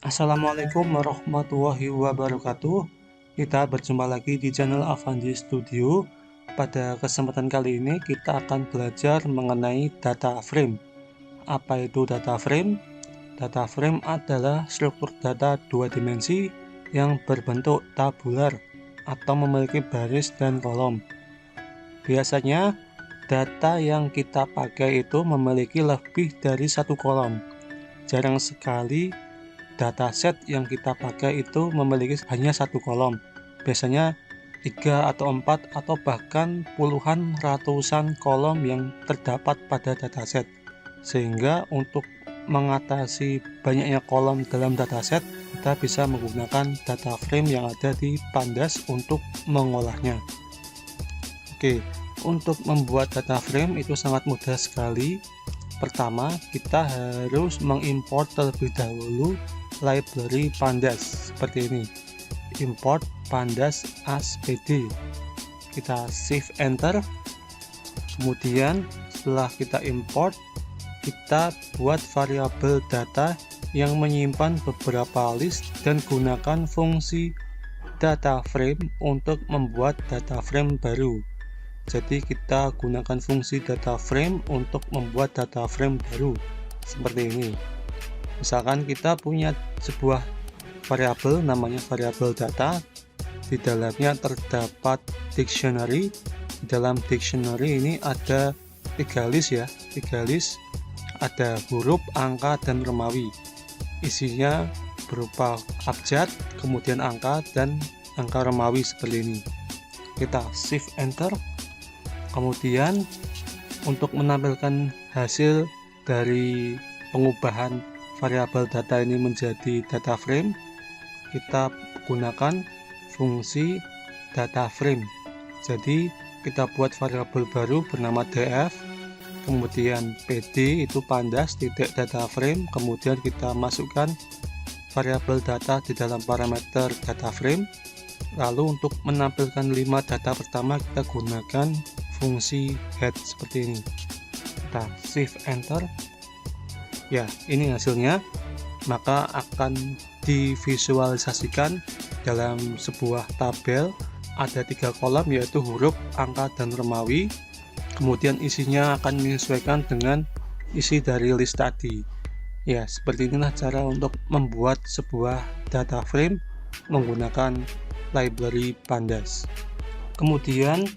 Assalamualaikum warahmatullahi wabarakatuh. Kita berjumpa lagi di channel Avandi Studio. Pada kesempatan kali ini kita akan belajar mengenai data frame. Apa itu data frame? Data frame adalah struktur data dua dimensi yang berbentuk tabular atau memiliki baris dan kolom. Biasanya data yang kita pakai itu memiliki lebih dari satu kolom. Jarang sekali dataset yang kita pakai itu memiliki hanya satu kolom. Biasanya 3 atau 4 atau bahkan puluhan ratusan kolom yang terdapat pada dataset. Sehingga untuk mengatasi banyaknya kolom dalam dataset, kita bisa menggunakan data frame yang ada di Pandas untuk mengolahnya. Oke, untuk membuat data frame itu sangat mudah sekali. Pertama, kita harus mengimport terlebih dahulu library Pandas seperti ini. Import pandas as.pd. Kita shift enter. Kemudian setelah kita import, kita buat variabel data yang menyimpan beberapa list dan gunakan fungsi data frame untuk membuat data frame baru. Jadi kita gunakan fungsi data frame untuk membuat data frame baru seperti ini. Misalkan kita punya sebuah variabel namanya variabel data, di dalamnya terdapat dictionary. Di dalam dictionary ini ada 3 list ya, 3 list, ada huruf, angka, dan Romawi. Isinya berupa abjad, kemudian angka, dan angka Romawi seperti ini. Kita shift enter. Kemudian untuk menampilkan hasil dari pengubahan variabel data ini menjadi data frame, kita gunakan fungsi data frame. Jadi kita buat variabel baru bernama df, kemudian pd itu pandas titik data frame, kemudian kita masukkan variabel data di dalam parameter data frame. Lalu untuk menampilkan 5 data pertama kita gunakan fungsi head seperti ini. Kita shift enter. Ya, ini hasilnya. Maka akan divisualisasikan dalam sebuah tabel. Ada 3 kolom yaitu huruf, angka, dan Romawi. Kemudian isinya akan menyesuaikan dengan isi dari list tadi. Ya, seperti inilah cara untuk membuat sebuah data frame menggunakan library Pandas. Kemudian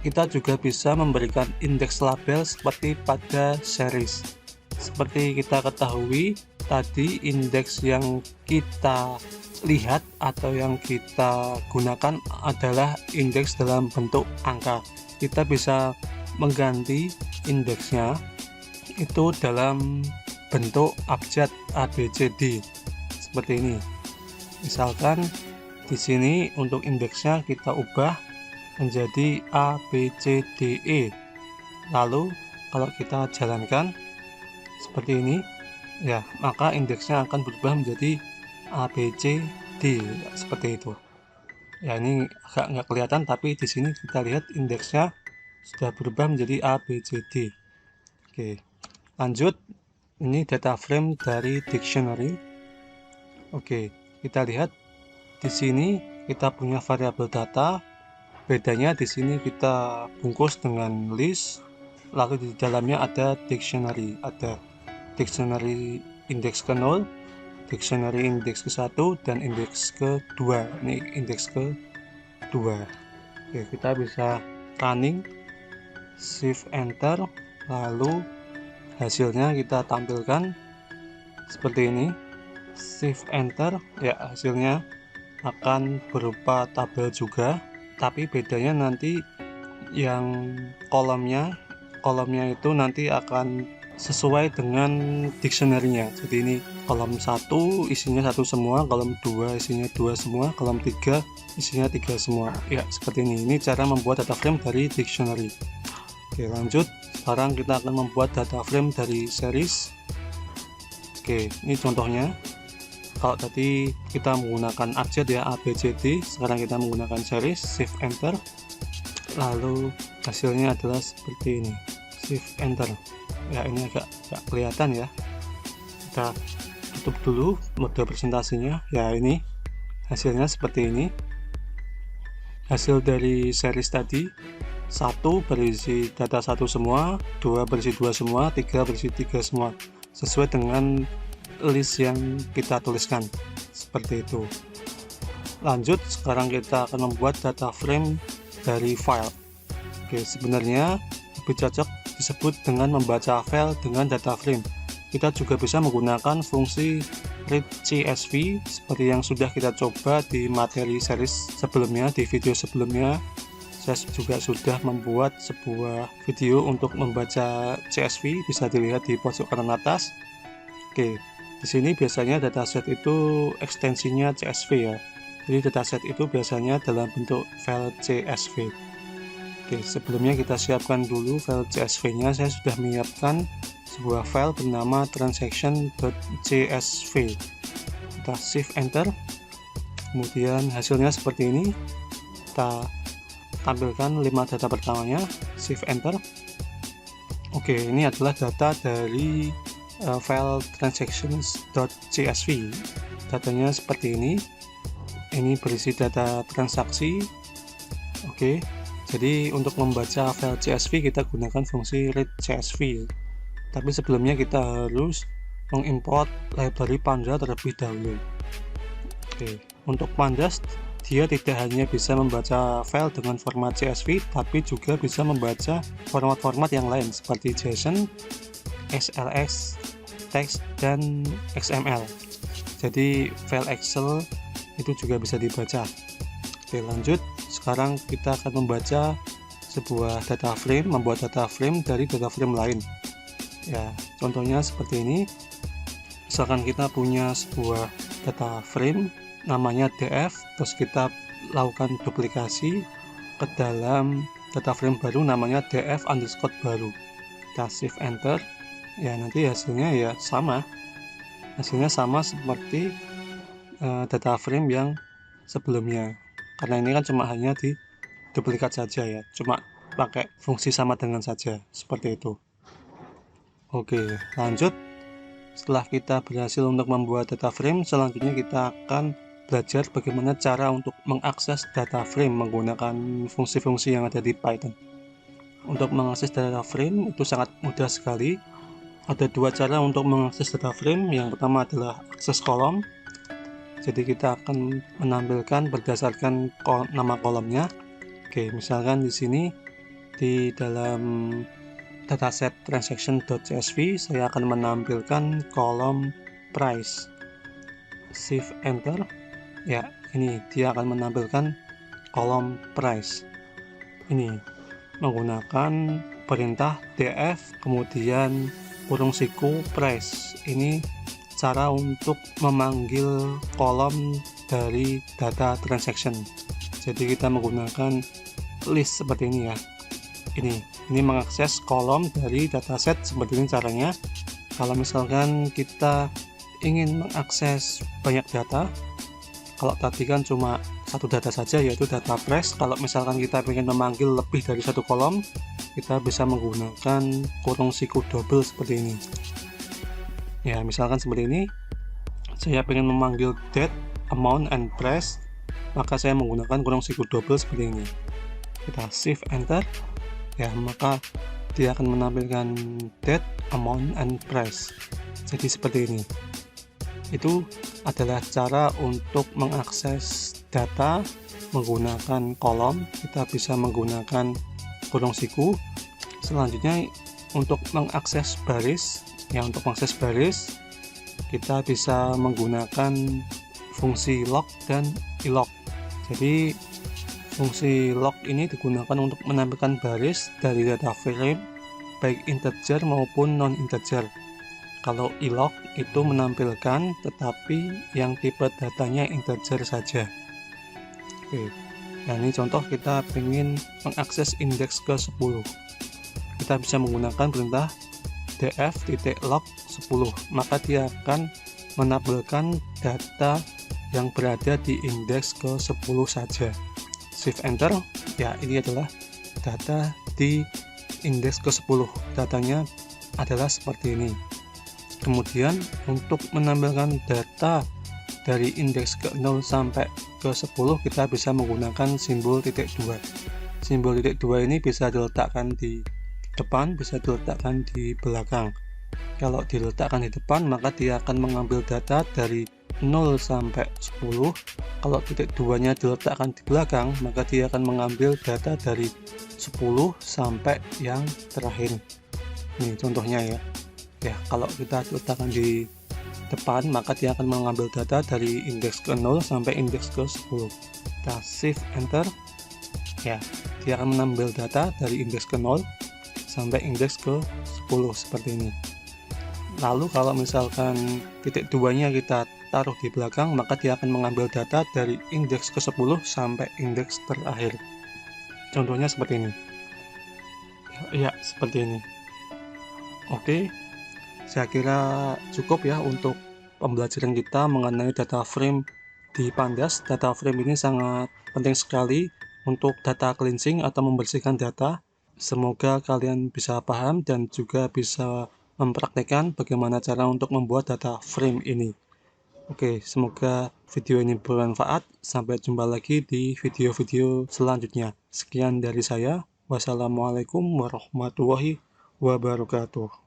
kita juga bisa memberikan indeks label seperti pada series. Seperti kita ketahui tadi, indeks yang kita lihat atau yang kita gunakan adalah indeks dalam bentuk angka. Kita bisa mengganti indeksnya itu dalam bentuk abjad ABCD seperti ini. Misalkan di sini untuk indeksnya kita ubah menjadi ABCDE. Lalu kalau kita jalankan seperti ini, ya, maka indeksnya akan berubah menjadi ABCD seperti itu. Ya, ini agak nggak kelihatan, tapi di sini kita lihat indeksnya sudah berubah menjadi ABCD. Oke, lanjut. Ini data frame dari dictionary. Oke, kita lihat di sini kita punya variabel data. Bedanya di sini kita bungkus dengan list, lalu di dalamnya ada dictionary, ada dictionary indeks ke-0, dictionary indeks ke-1, dan indeks ke-2. Ini indeks ke-2. Oke, kita bisa running, shift enter, lalu hasilnya kita tampilkan seperti ini. Shift enter, ya, hasilnya akan berupa tabel juga, tapi bedanya nanti yang kolomnya itu nanti akan sesuai dengan dictionary-nya. Jadi ini kolom 1 isinya 1 semua, kolom 2 isinya 2 semua, kolom 3 isinya 3 semua. Ya, seperti ini. Ini cara membuat data frame dari dictionary. Oke, lanjut. Sekarang kita akan membuat data frame dari series. Oke, ini contohnya. Kalau tadi kita menggunakan abjad ya, ABCD, sekarang kita menggunakan series, shift enter. Lalu hasilnya adalah seperti ini, shift enter. Ya, ini agak kelihatan ya. Kita tutup dulu mode presentasinya. Ya, ini hasilnya seperti ini. Hasil dari series tadi, 1 berisi data 1 semua, 2 berisi 2 semua, 3 berisi 3 semua, sesuai dengan list yang kita tuliskan seperti itu. Lanjut, sekarang kita akan membuat data frame dari file. Oke, sebenarnya lebih cocok disebut dengan membaca file dengan data frame. Kita juga bisa menggunakan fungsi read CSV seperti yang sudah kita coba di materi series sebelumnya. Di video sebelumnya saya juga sudah membuat sebuah video untuk membaca CSV, bisa dilihat di pojok kanan atas. Oke, di sini biasanya dataset itu ekstensinya CSV ya. Jadi dataset itu biasanya dalam bentuk file CSV. Oke, sebelumnya kita siapkan dulu file CSV-nya. Saya sudah menyiapkan sebuah file bernama transaction.csv. Kita shift enter, kemudian hasilnya seperti ini. Kita tampilkan 5 data pertamanya, shift enter. Oke, ini adalah data dari file transactions.csv. Datanya seperti ini. Ini berisi data transaksi. Oke, jadi untuk membaca file CSV kita gunakan fungsi read CSV. Tapi sebelumnya kita harus mengimport library Pandas terlebih dahulu. Oke, untuk Pandas dia tidak hanya bisa membaca file dengan format CSV, tapi juga bisa membaca format-format yang lain seperti JSON, XLS, teks, dan XML. Jadi file Excel itu juga bisa dibaca. Oke, lanjut. Sekarang kita akan membaca sebuah data frame, membuat data frame dari data frame lain. Ya, contohnya seperti ini. Misalkan kita punya sebuah data frame namanya DF, terus kita lakukan duplikasi ke dalam data frame baru namanya DF underscore baru. Kita shift enter. Ya, nanti hasilnya ya sama. Hasilnya sama seperti data frame yang sebelumnya. Karena ini kan cuma hanya di duplikat saja ya, cuma pakai fungsi sama dengan saja, seperti itu. Oke, lanjut. Setelah kita berhasil untuk membuat data frame, selanjutnya kita akan belajar bagaimana cara untuk mengakses data frame menggunakan fungsi-fungsi yang ada di Python. Untuk mengakses data frame itu sangat mudah sekali. Ada 2 cara untuk mengakses data frame. Yang pertama adalah akses kolom. Jadi kita akan menampilkan berdasarkan nama kolomnya. Oke, misalkan di sini di dalam dataset transaction.csv saya akan menampilkan kolom price. Shift enter. Ya, ini dia akan menampilkan kolom price. Ini menggunakan perintah df kemudian kurung siku price. Ini cara untuk memanggil kolom dari data transaction. Jadi kita menggunakan list seperti ini ya. Ini mengakses kolom dari dataset seperti ini caranya. Kalau misalkan kita ingin mengakses banyak data, kalau tadi kan cuma satu data saja yaitu data price. Kalau misalkan kita ingin memanggil lebih dari satu kolom, kita bisa menggunakan kurung siku double seperti ini. Ya, misalkan seperti ini, saya ingin memanggil date, amount, and price, maka saya menggunakan kurung siku double seperti ini. Kita shift enter, ya, maka dia akan menampilkan date, amount, and price. Jadi seperti ini. Itu adalah cara untuk mengakses data menggunakan kolom. Kita bisa menggunakan kurung siku. Selanjutnya untuk mengakses baris, ya, untuk mengakses baris kita bisa menggunakan fungsi log dan ilog. Jadi fungsi log ini digunakan untuk menampilkan baris dari data frame baik integer maupun non integer. Kalau ilog itu menampilkan tetapi yang tipe datanya integer saja. Oke. Nah, ini contoh kita ingin mengakses indeks ke 10. Kita bisa menggunakan perintah df.log 10, maka dia akan menampilkan data yang berada di indeks ke 10 saja. Shift enter, ya, ini adalah data di indeks ke 10. Datanya adalah seperti ini. Kemudian untuk menampilkan data dari indeks ke 0 sampai ke 10 kita bisa menggunakan simbol titik 2. Simbol titik 2 ini bisa diletakkan di depan, bisa diletakkan di belakang. Kalau diletakkan di depan maka dia akan mengambil data dari 0 sampai 10. Kalau titik 2 nya diletakkan di belakang maka dia akan mengambil data dari 10 sampai yang terakhir. Ini contohnya ya. Kalau kita letakkan di depan maka dia akan mengambil data dari indeks ke 0 sampai indeks ke 10. Kita shift enter. Dia akan mengambil data dari indeks ke 0 sampai indeks ke 10 seperti ini. Lalu kalau misalkan titik 2 nya kita taruh di belakang maka dia akan mengambil data dari indeks ke 10 sampai indeks terakhir. Contohnya seperti ini. Seperti ini. Oke, saya kira cukup ya untuk pembelajaran kita mengenai data frame di Pandas. Data frame ini sangat penting sekali untuk data cleansing atau membersihkan data. Semoga kalian bisa paham dan juga bisa mempraktekkan bagaimana cara untuk membuat data frame ini. Oke, semoga video ini bermanfaat. Sampai jumpa lagi di video-video selanjutnya. Sekian dari saya. Wassalamualaikum warahmatullahi wabarakatuh.